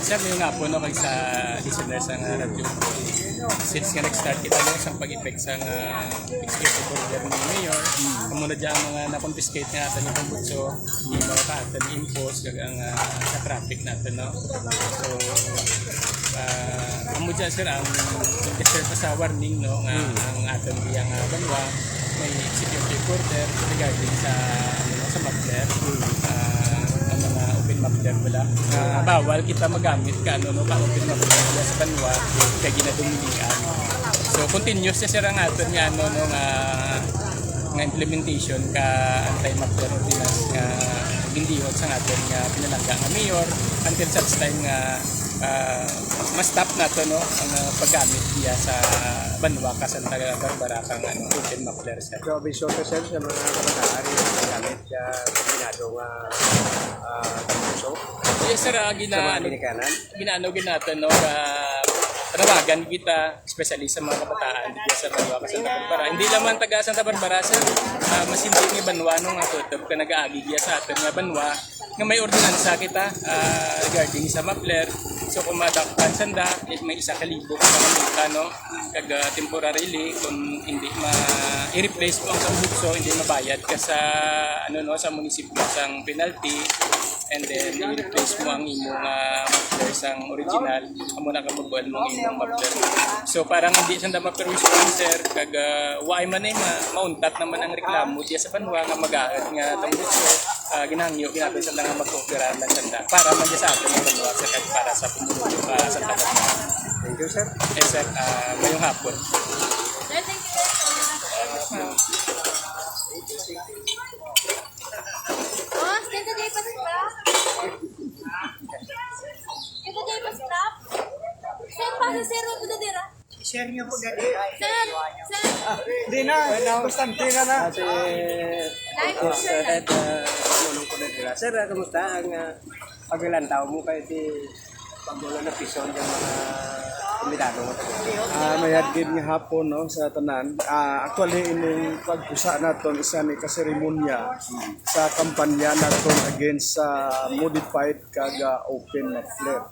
Sir, may nga po no, kay sa listeners ang radyo. Since nga nag-start kita no, sa pag-effect sa executive order ni Mayor, kamunod dyan mga na-confiscate nga natin yung pambutso, hindi makakaatan i-impose gagang sa traffic natin. No? So, amo dyan sir, ang nag-start pa sa warning no, ang ating biyang banwa, may executive order regarding sa muffler. Ang mga open muffler wala. Bawal kita magamit ka open muffler wala sa banwa kaya ginadumilian. So continuous na sir ang aton nga nga implementation ka anti-muffler ordinance nga gindihon sa aton nga pinalaga nga mayor until such time nga ma-stop nato no ang paggamit diya sa banwa ka sa Barbara kang open muffler sir. So bisyo ko sir sa mga kabataan yung gamit sa kombinado nga tambuso. Yes sir, ginaano natin no tanawagan kita especially sa mga kabataan dito sa banwa ka Santa Barbara. Hindi lamang taga Santa Barbara sir, masinti ni banwa nung atutob ka nag-aagi sa atin nga banwa nga may ordinansa kita regarding sa muffler. So kung madakpan sanda, may 1,000 ka multa no kag temporarily kung hindi i-replace mo ang tambutso, hindi mabayad ka sa sa munisipyo sang penalty and then i-replace mo ang imong muffler sang original amo na ka magbual mo ang imong muffler. So parang hindi sanda ma-permiss sir kag waay man ay mauntat naman ang reklamo diya sa banwa nga mag-aad nga tambutso ginahangyo ginabi sa nga mag-cooperate lang sanda para man diya sa atin ang banwa sa kag para sa pumuluyo sa taga. Thank you sir. Yes sir, ngayong hapon. Thank you very much. Oh, dito day pa stop. Dito day pa stop. Sir, paano sir mo po dira? Share niyo po dali. Sir, sir. Hindi na, bastante na. Kasi Live sir. tulong ko na dila. Sir, kamusta ang paglantaw mo kay ti pagbulo na pison yung mga kombinado mo? Mayad gid nga hapon no sa tanan. Actually ining pag-usa naton isa ni kaseremonya sa kampanya naton against sa modified kaga open muffler.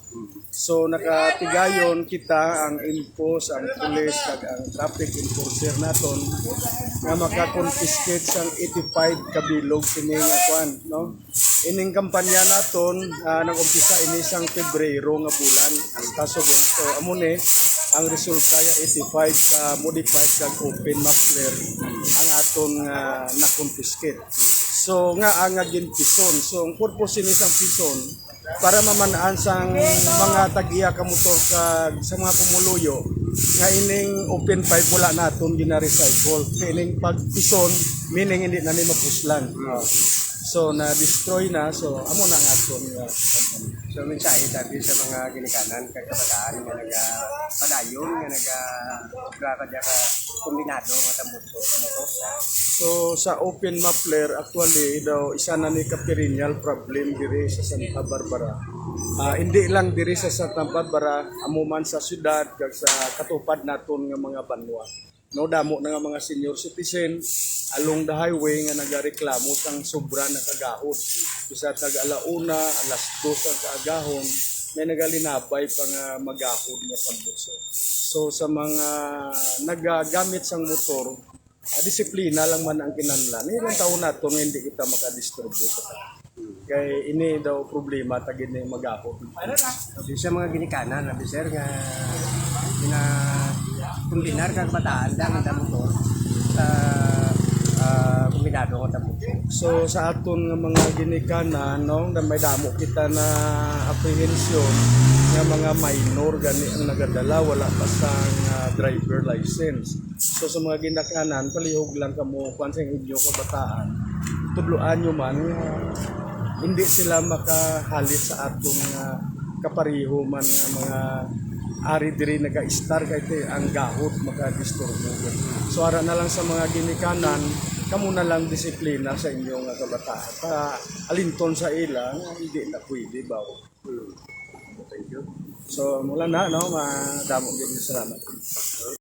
So nakatigayon kita ang impose ang pulis kag ang traffic enforcer naton nga maka-confiscate sang 85 kabilog kini nga kwan no. Ining kampanya naton nag-umpisa ini sang Pebrero nga bulan hasta so amo ni ang resulta ya 85 ka modified kag open muffler ang aton na-confiscate. So nga ang ginpison. So ang purpose ni sang pison para mamanaan sang mga tag-iya ka motor kag sa mga pumuluyo nga ining open pipe wala naton gina-recycle. Ining pagpison meaning hindi na ni mapuslan. So na-destroy na so amo na ang aton company. So mensahe dati sa mga ginikanan kay kabataan nga nagapadayon nga nagagrakad ka kombinado nga tambuso mo. So sa open muffler actually daw isa na ni ka-perennial problem diri sa Santa Barbara. Hindi lang diri sa Santa Barbara, amuman sa syudad kag sa katupad naton nga mga banwa. No damo na nga mga senior citizen along the highway nga nagareklamo sang sobra na kagahod. Bisa tag alauna, alas 2 ang kaagahon, may nagalinabay pa nga magahod nga tambutso. So sa mga nagagamit sang motor, disiplina lang man ang kinahanglan. Ilang taon nato nga hindi kita makadistribute sa kay ini daw problema tag ini magahod. Sa mga ginikanan abi sir nga kombinar kag bataan lang ang motor sa kombinado nga tambuso. So sa aton nga mga ginikanan no, may damo kita na apprehensyon nga mga minor gani ang nagadala wala pa sang driver license. So sa mga ginikanan palihog lang kamo kung sa inyo kabataan. Tudloan nyo man hindi sila makahalit sa aton kapariho man nga mga ari diri naga-star kay ang gahod makadisturbo. So ara na lang sa mga ginikanan kamo na lang disiplina sa inyong kabataan. Para alinton sa ilang hindi na pwede ba. Thank you. So mula na no, madamo gyud salamat.